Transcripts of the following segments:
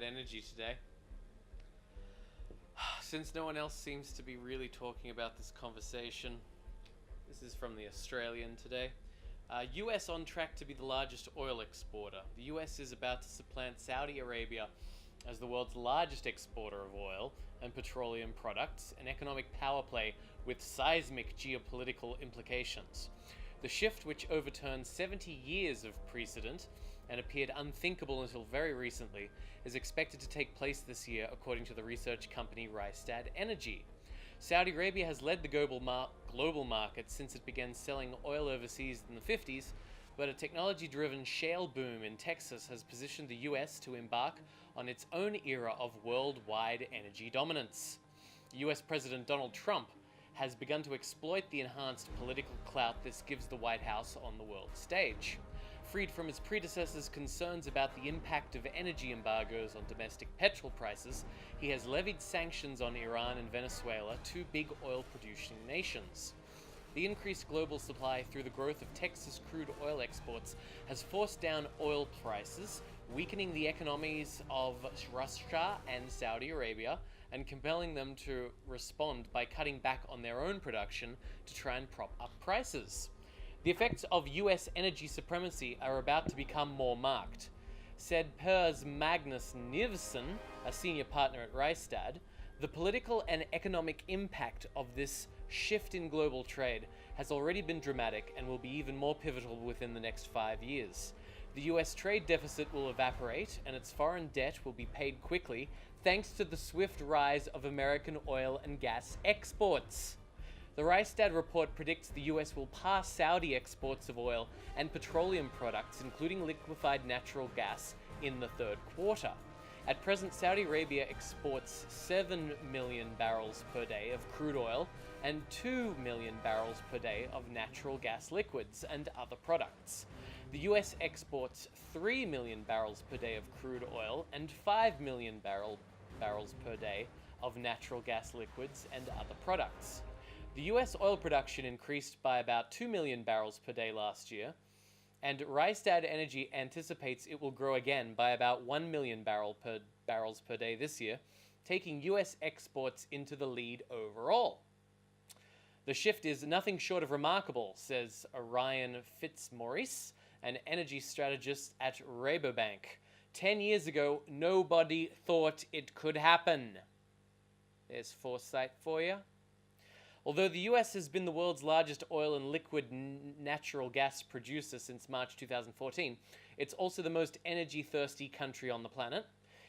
energy today. Since no one else seems to be really talking about this conversation, this is from the Australian today. US on track to be the largest oil exporter. The US is about to supplant Saudi Arabia as the world's largest exporter of oil and petroleum products, an economic power play with seismic geopolitical implications. The shift, which overturned 70 years of precedent and appeared unthinkable until very recently, is expected to take place this year, according to the research company Rystad Energy. Saudi Arabia has led the global market since it began selling oil overseas in the 50s, but a technology-driven shale boom in Texas has positioned the US to embark on its own era of worldwide energy dominance. US President Donald Trump has begun to exploit the enhanced political clout this gives the White House on the world stage. Freed from his predecessors' concerns about the impact of energy embargoes on domestic petrol prices, he has levied sanctions on Iran and Venezuela, two big oil-producing nations. The increased global supply through the growth of Texas crude oil exports has forced down oil prices, weakening the economies of Russia and Saudi Arabia, and compelling them to respond by cutting back on their own production to try and prop up prices. The effects of US energy supremacy are about to become more marked. Said Piers Magnus Nivsen, a senior partner at Rystad, the political and economic impact of this shift in global trade has already been dramatic and will be even more pivotal within the next 5 years. The US trade deficit will evaporate and its foreign debt will be paid quickly thanks to the swift rise of American oil and gas exports. The Rystad report predicts the US will pass Saudi exports of oil and petroleum products, including liquefied natural gas, in the third quarter. At present, Saudi Arabia exports 7 million barrels per day of crude oil and 2 million barrels per day of natural gas liquids and other products. The US exports 3 million barrels per day of crude oil and 5 million barrels per day of natural gas liquids and other products. The US oil production increased by about 2 million barrels per day last year, and Rystad Energy anticipates it will grow again by about 1 million barrels per day this year, taking US exports into the lead overall. The shift is nothing short of remarkable, says Ryan Fitzmaurice, an energy strategist at Rabobank. 10 years ago, nobody thought it could happen. There's foresight for you. Although the US has been the world's largest oil and liquid natural gas producer since March 2014, it's also the most energy-thirsty country on the planet.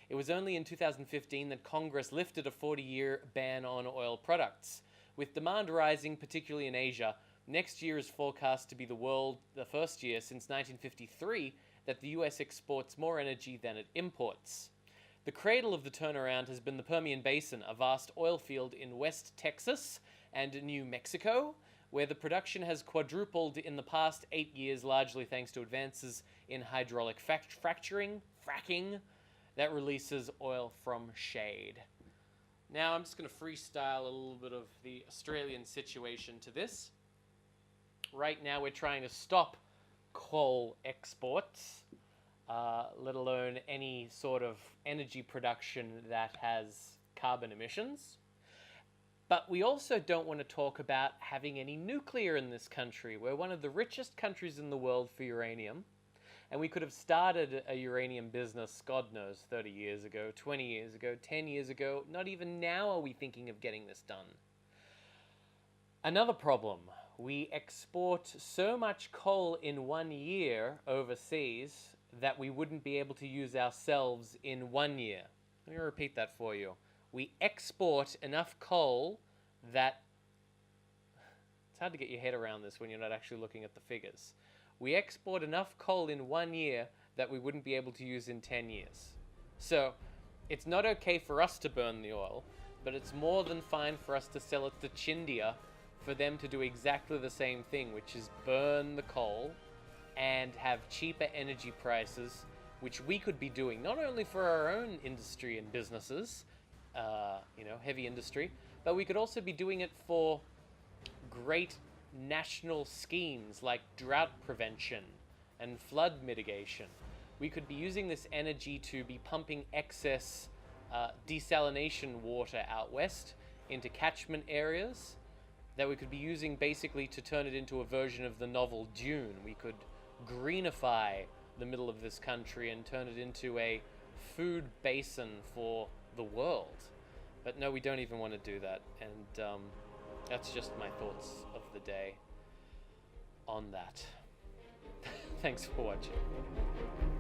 It was only in 2015 that Congress lifted a 40-year ban on oil products. With demand rising, particularly in Asia, next year is forecast to be the first year since 1953 that the US exports more energy than it imports. The cradle of the turnaround has been the Permian Basin, a vast oil field in West Texas and New Mexico, where the production has quadrupled in the past 8 years, largely thanks to advances in hydraulic fracking that releases oil from shade. Now I'm just going to freestyle a little bit of the Australian situation to this. Right now we're trying to stop coal exports, let alone any sort of energy production that has carbon emissions. But we also don't want to talk about having any nuclear in this country. We're one of the richest countries in the world for uranium, and we could have started a uranium business, God knows, 30 years ago, 20 years ago, 10 years ago. Not even now are we thinking of getting this done. Another problem, we export so much coal in 1 year overseas that we wouldn't be able to use ourselves in 1 year. Let me repeat that for you. We export enough coal that... It's hard to get your head around this when you're not actually looking at the figures. We export enough coal in 1 year that we wouldn't be able to use in 10 years. So, it's not okay for us to burn the oil, but it's more than fine for us to sell it to Chindia for them to do exactly the same thing, which is burn the coal and have cheaper energy prices, which we could be doing not only for our own industry and businesses, heavy industry, but we could also be doing it for great national schemes like drought prevention and flood mitigation. we could be using this energy to be pumping excess desalination water out west into catchment areas that we could be using basically to turn it into a version of the novel Dune. We could greenify the middle of this country and turn it into a food basin for the world. But no, we don't even want to do that. And that's just my thoughts of the day on that. Thanks for watching.